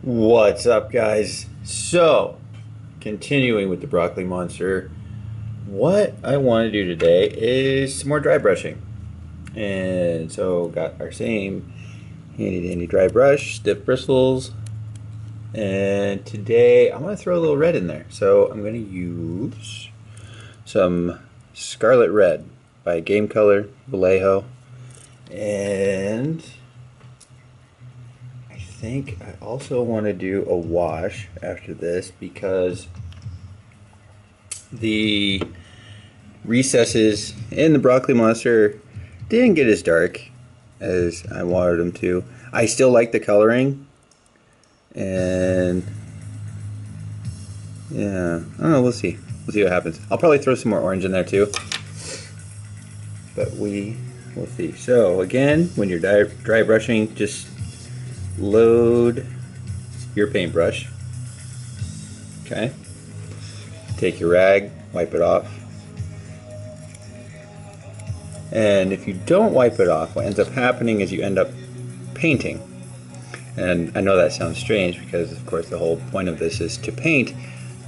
What's up, guys? So, continuing with the broccoli monster, what I want to do today is some more dry brushing. And so, got our same handy dandy dry brush, stiff bristles, and today I'm going to throw a little red in there. So, I'm going to use some Scarlet Red by Game Color Vallejo, and I think I also want to do a wash after this because the recesses in the broccoli monster didn't get as dark as I wanted them to. I still like the coloring, and yeah, I don't know, we'll see. We'll see what happens. I'll probably throw some more orange in there too, but we will see. So again, when you're dry brushing, just load your paintbrush. Okay. Take your rag, wipe it off. And if you don't wipe it off, what ends up happening is you end up painting. And I know that sounds strange because, of course, the whole point of this is to paint,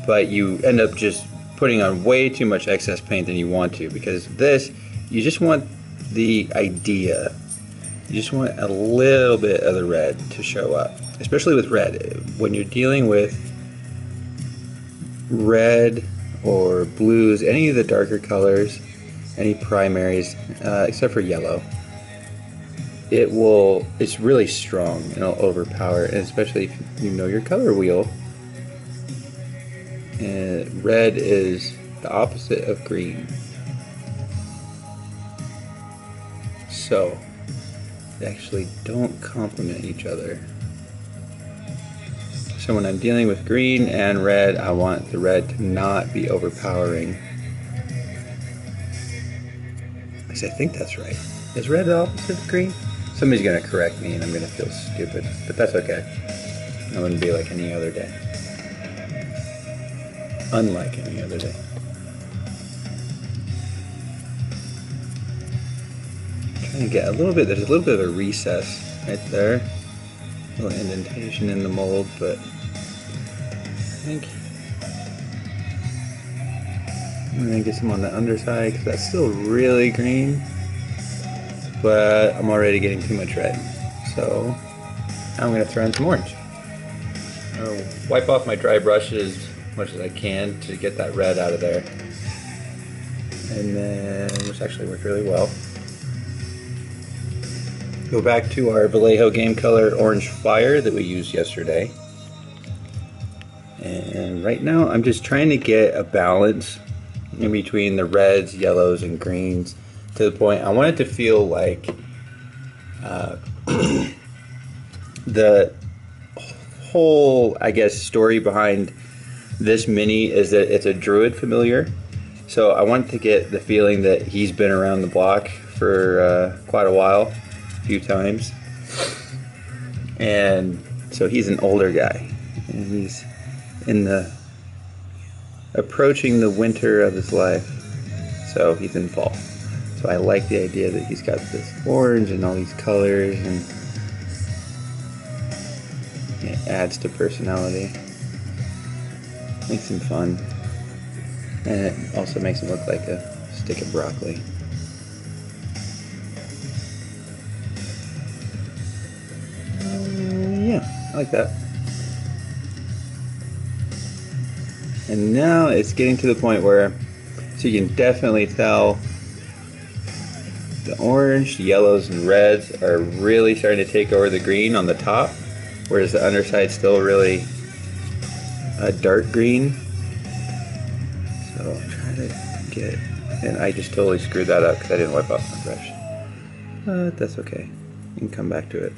but you end up just putting on way too much excess paint than you want to, because this, you just want the idea. You just want a little bit of the red to show up, especially with red. When you're dealing with red or blues, any of the darker colors, any primaries, except for yellow, it's really strong and it'll overpower, and especially if you know your color wheel. And red is the opposite of green. So they actually don't complement each other. So when I'm dealing with green and red, I want the red to not be overpowering. At least I think that's right. Is red the opposite of green? Somebody's gonna correct me and I'm gonna feel stupid, but that's okay. I wouldn't be like any other day. Unlike any other day. Trying to get a little bit, there's a little bit of a recess right there. A little indentation in the mold, but I think I'm gonna get some on the underside because that's still really green, but I'm already getting too much red. So I'm gonna throw in some orange. I'll wipe off my dry brush as much as I can to get that red out of there. And then, which actually worked really well. Go back to our Vallejo Game Color Orange Fire that we used yesterday. And right now I'm just trying to get a balance in between the reds, yellows, and greens to the point I want it to feel like the whole, I guess, story behind this mini is that it's a druid familiar. So I want to get the feeling that he's been around the block for quite a while, a few times. And so he's an older guy, and he's in the approaching the winter of his life, so he's in fall. So I like the idea that he's got this orange and all these colors, and it adds to personality, makes him fun, and it also makes him look like a stick of broccoli. Yeah, I like that. And now it's getting to the point where, so you can definitely tell the orange, the yellows, and reds are really starting to take over the green on the top, whereas the underside's still really a dark green. So I'm trying to get, and I just totally screwed that up because I didn't wipe off my brush. But that's okay. You can come back to it.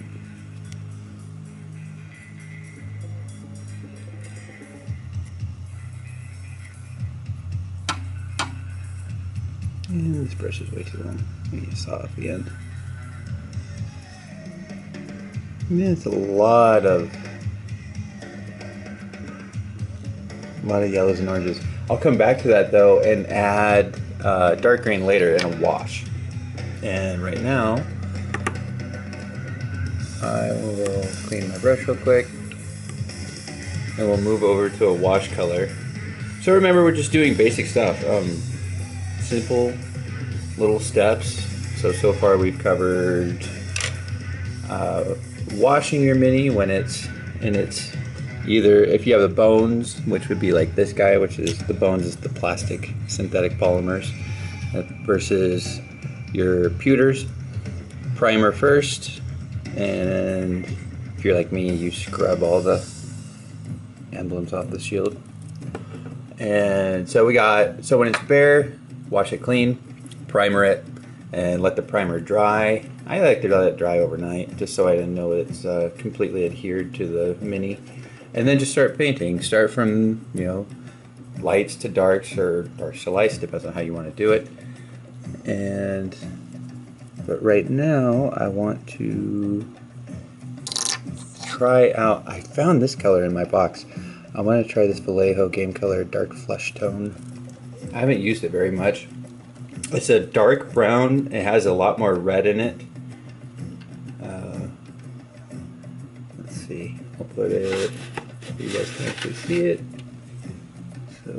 And this brush is way too long. Maybe you saw at the end. And it's a lot of yellows and oranges. I'll come back to that though and add dark green later in a wash. And right now, I will clean my brush real quick. and we'll move over to a wash color. So remember, we're just doing basic stuff, simple little steps. So far we've covered washing your Mini when it's in its, either if you have the bones, which would be like this guy, which is the bones is the plastic synthetic polymers, versus your pewters. Primer first, and if you're like me, you scrub all the emblems off the shield. And so when it's bare, wash it clean, primer it, and let the primer dry. I like to let it dry overnight, just so I know it's completely adhered to the Mini. And then just start painting. Start from, lights to darks, or darks to lights, depends on how you want to do it. But right now, I want to try out, I found this color in my box. I want to try this Vallejo Game Color Dark Flesh Tone. I haven't used it very much. It's a dark brown. It has a lot more red in it. Let's see. I'll put it so you guys can actually see it. So,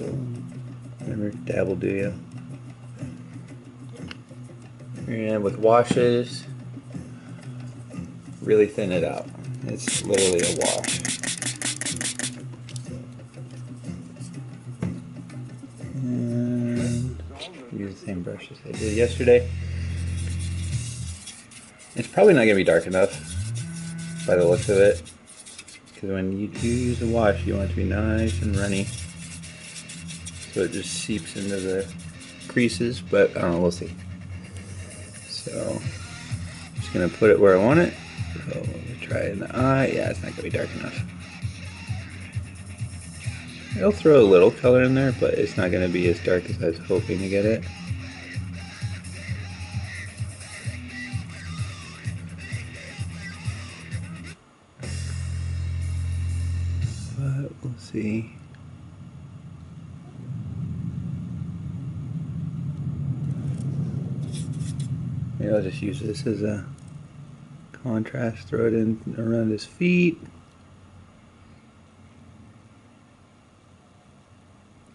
never dabble, do you? And with washes, really thin it out. It's literally a wash. And use the same brush as I did yesterday. It's probably not going to be dark enough by the looks of it, because when you do use a wash, you want it to be nice and runny, so it just seeps into the creases, but I don't know, we'll see. So, just going to put it where I want it. So, we'll try it in the eye. Yeah, it's not going to be dark enough. It'll throw a little color in there, but it's not going to be as dark as I was hoping to get it. But we'll see. Maybe I'll just use this as a contrast, throw it in around his feet,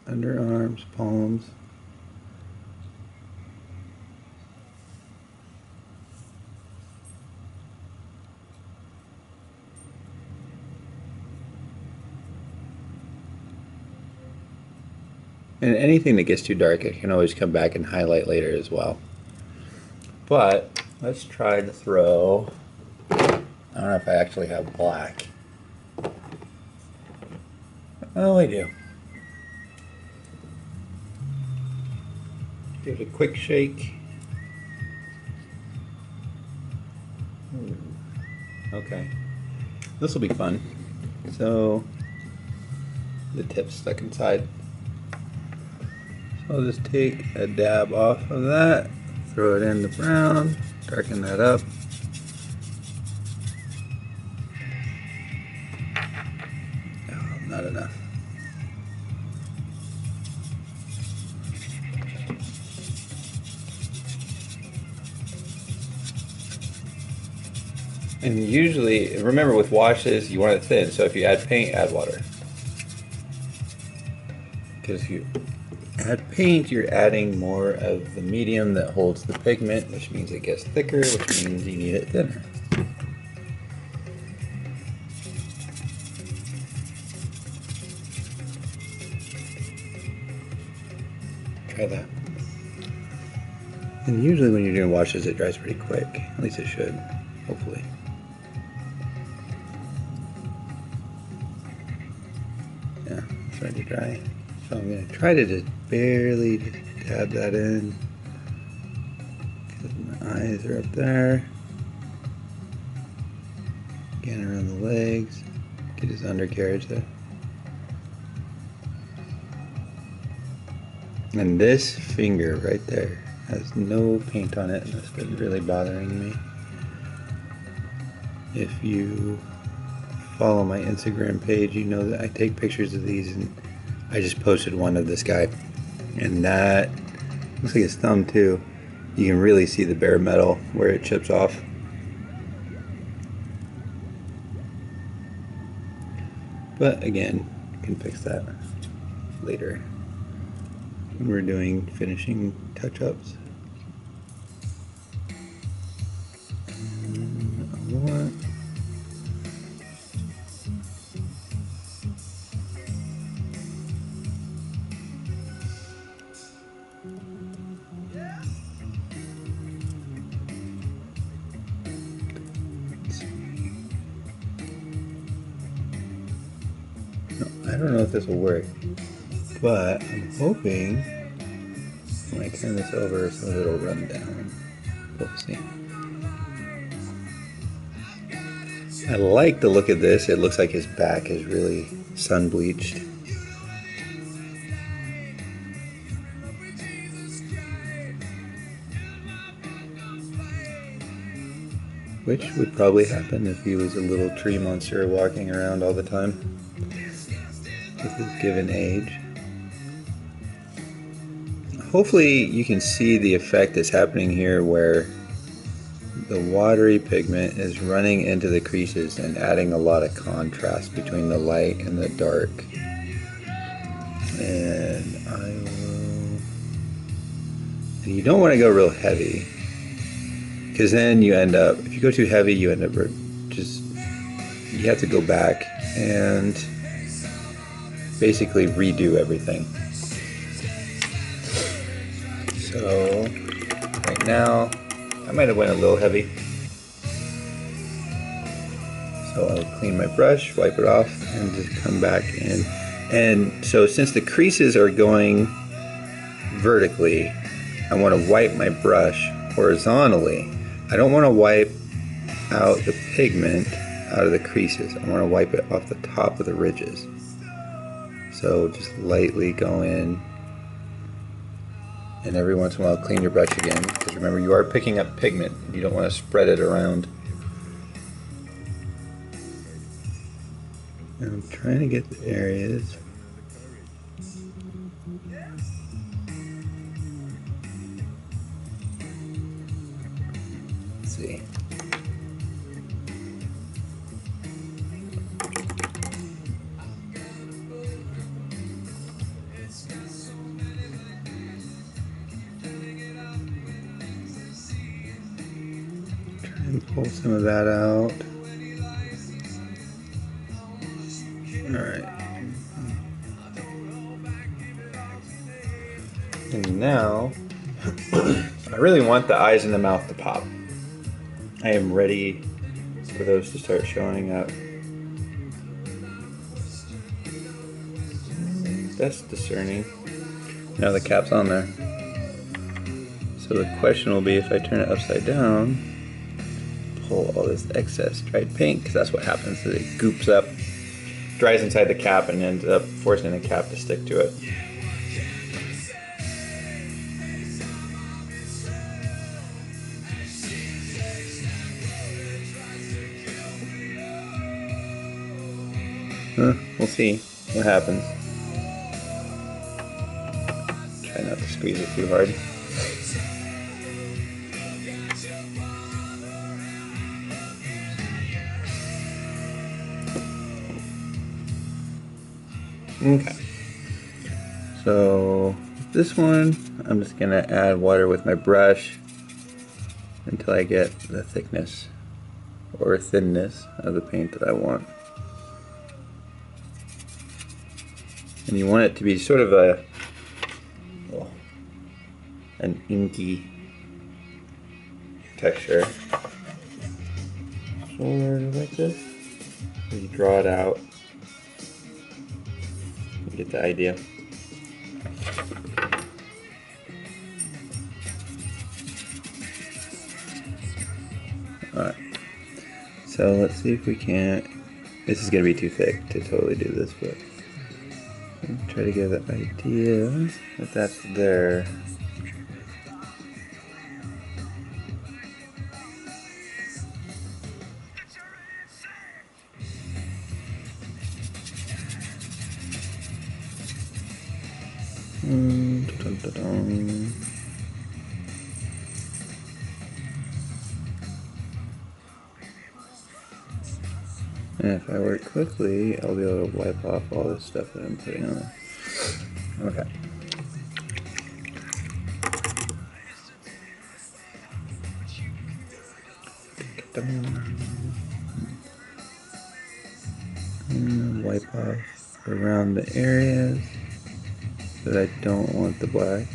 underarms, palms. And anything that gets too dark, I can always come back and highlight later as well. But let's try to throw, I don't know if I actually have black. Oh, I do. Give it a quick shake. Ooh. Okay, this will be fun. So the tip's stuck inside. So I'll just take a dab off of that. Throw it in the brown, darken that up. Oh, not enough. And usually, remember with washes, you want it thin, so if you add paint, add water. Because if you add paint, you're adding more of the medium that holds the pigment, which means it gets thicker, which means you need it thinner. Try that. And usually when you're doing washes, it dries pretty quick. At least it should, hopefully. Yeah, it's ready to dry. So I'm going to try to just barely dab that in, because my eyes are up there. Again, around the legs, get his undercarriage there. And this finger right there has no paint on it, and that's been really bothering me. If you follow my Instagram page, you know that I take pictures of these, and I just posted one of this guy, and that looks like his thumb too. You can really see the bare metal where it chips off. But again, you can fix that later when we're doing finishing touch-ups. I don't know if this will work, but I'm hoping when I turn this over, some of it will run down. We'll see. I like the look of this. It looks like his back is really sun bleached. Which would probably happen if he was a little tree monster walking around all the time with his given age. Hopefully you can see the effect that's happening here where the watery pigment is running into the creases and adding a lot of contrast between the light and the dark. And you don't want to go real heavy, because then you end up, if you go too heavy, you end up you have to go back and basically redo everything. So right now I might have went a little heavy, so I'll clean my brush, wipe it off, and just come back in. And so since the creases are going vertically, I want to wipe my brush horizontally. I don't want to wipe out the pigment out of the creases. I want to wipe it off the top of the ridges. So just lightly go in, and every once in a while clean your brush again, because remember, you are picking up pigment. You don't want to spread it around. And I'm trying to get the areas. Let's see. And pull some of that out. Alright. And now, I really want the eyes and the mouth to pop. I am ready for those to start showing up. That's discerning. Now the cap's on there. So the question will be, if I turn it upside down, pull all this excess dried paint, because that's what happens. It goops up, dries inside the cap, and ends up forcing the cap to stick to it. We'll see what happens. Try not to squeeze it too hard. Okay, so this one, I'm just going to add water with my brush until I get the thickness or thinness of the paint that I want. And you want it to be sort of an inky texture. Sort of like this. You draw it out. You get the idea. Alright. So let's see if we can't. This is going to be too thick to totally do this, but try to get the idea that that's there. Dun, dun, dun. And if I work quickly, I'll be able to wipe off all this stuff that I'm putting on there. Okay. And wipe off around the areas that I don't want the black.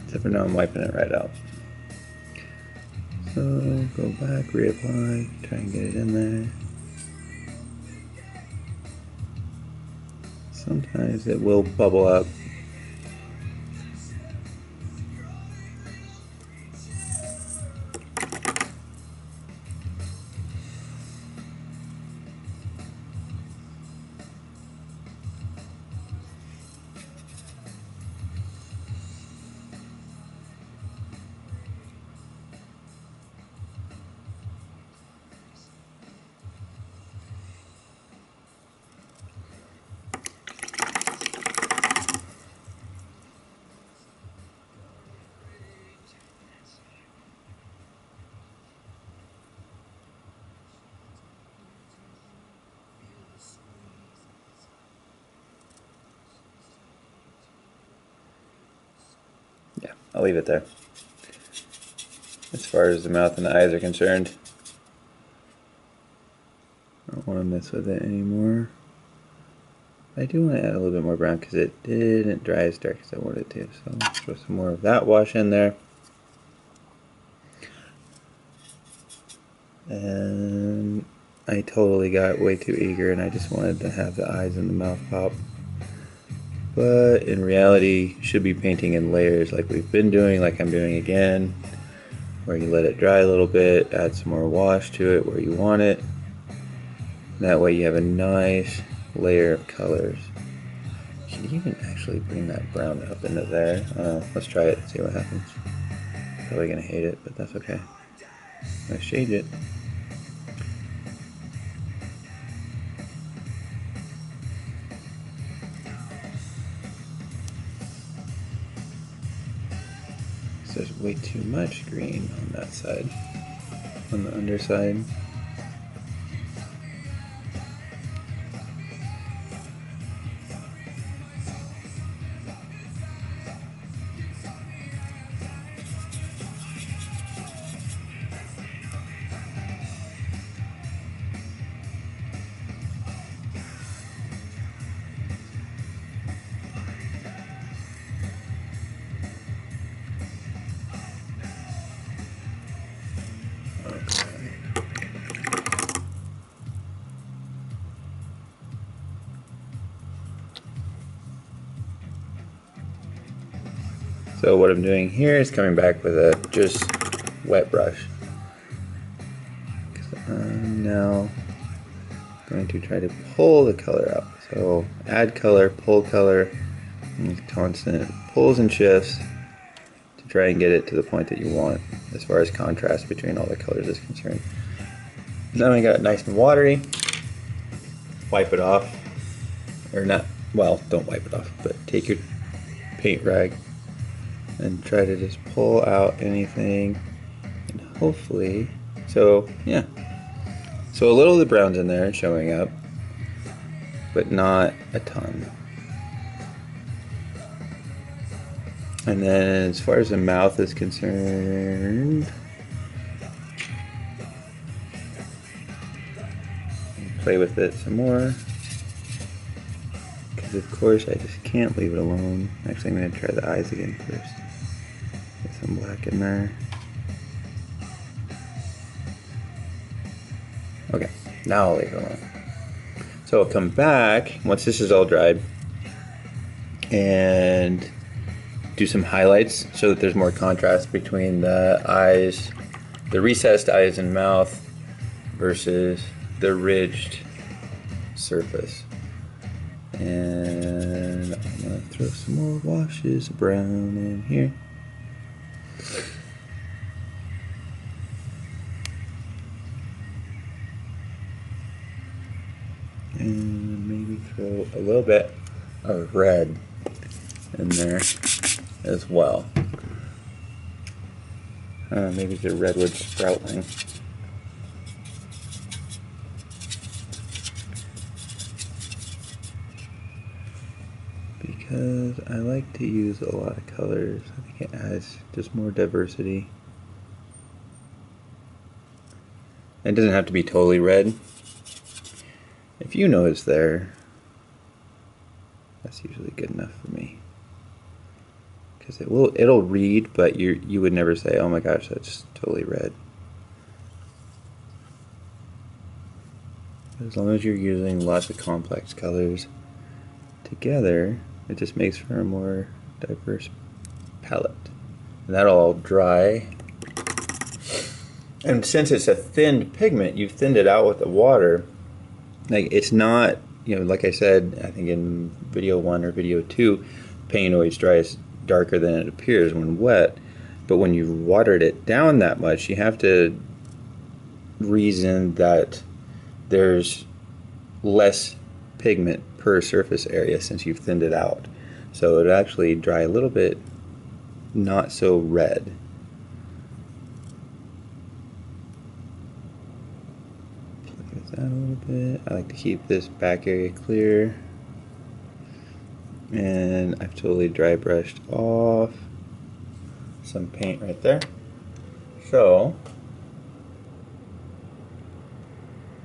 Except for now I'm wiping it right out. So go back, reapply, try and get it in there. Sometimes it will bubble up. Yeah, I'll leave it there. As far as the mouth and the eyes are concerned, I don't want to mess with it anymore. I do want to add a little bit more brown because it didn't dry as dark as I wanted it to. So I'll throw some more of that wash in there. And I totally got way too eager and I just wanted to have the eyes and the mouth pop. But in reality, you should be painting in layers like we've been doing, like I'm doing again, where you let it dry a little bit, add some more wash to it where you want it. That way you have a nice layer of colors. You can even actually bring that brown up into there. Let's try it and see what happens. Probably gonna hate it, but that's okay. I'm gonna shade it. There's way too much green on that side, on the underside. So what I'm doing here is coming back with a just wet brush. I'm now going to try to pull the color out. So add color, pull color, and constant pulls and shifts to try and get it to the point that you want as far as contrast between all the colors is concerned. Then we got it nice and watery. Wipe it off, or not, well, don't wipe it off, but take your paint rag and try to just pull out anything, and hopefully, so yeah, so a little of the brown's in there showing up, but not a ton. And then as far as the mouth is concerned, play with it some more, because of course I just can't leave it alone. Actually, I'm going to try the eyes again first. Get some black in there. Okay, now I'll leave it alone. So I'll come back once this is all dried and do some highlights so that there's more contrast between the eyes, the recessed eyes and mouth versus the ridged surface. And I'm gonna throw some more washes of brown in here. And maybe throw a little bit of red in there as well. Maybe the redwood sproutling. Because I like to use a lot of colors. I think it adds just more diversity. It doesn't have to be totally red. If you know it's there, that's usually good enough for me. Because it'll read, but you would never say, oh my gosh, that's totally red. As long as you're using lots of complex colors together, it just makes for a more diverse palette. And that'll all dry. And since it's a thinned pigment, you've thinned it out with the water. Like, it's not, like I said, I think in video 1 or video 2, paint always dries darker than it appears when wet. But when you've watered it down that much, you have to reason that there's less pigment per surface area since you've thinned it out. So it'll actually dry a little bit not so red. Look at that a little bit. I like to keep this back area clear. And I've totally dry brushed off some paint right there. So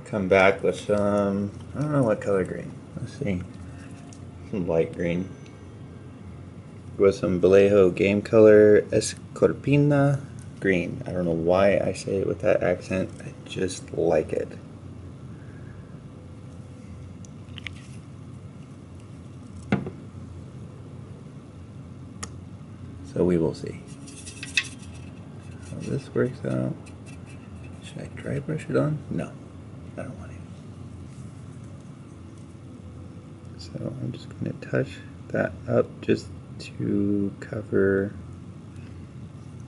come back with some, I don't know what color green. Let's see. Some light green. With some Vallejo Game Color Escorpina green. I don't know why I say it with that accent. I just like it. So we will see how this works out. Should I dry brush it on? No, I don't want to. So I'm just going to touch that up just to cover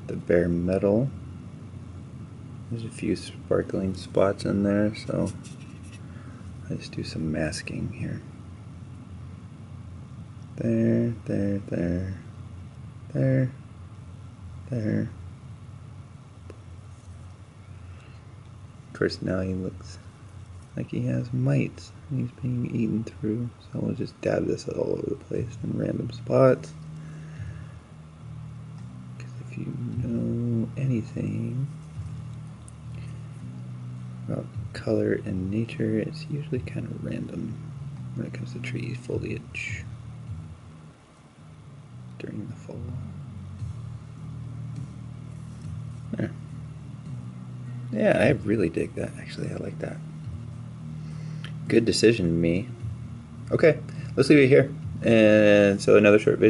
the bare metal. There's a few sparkling spots in there, so I just do some masking here. There, there, there, there, there. Of course, now he looks like he has mites and he's being eaten through, so we'll just dab this all over the place in random spots. Because if you know anything about color in nature, it's usually kind of random when it comes to tree foliage during the fall. There. Yeah, I really dig that. Actually, I like that. Good decision, me. Okay, let's leave it here. And so another short video.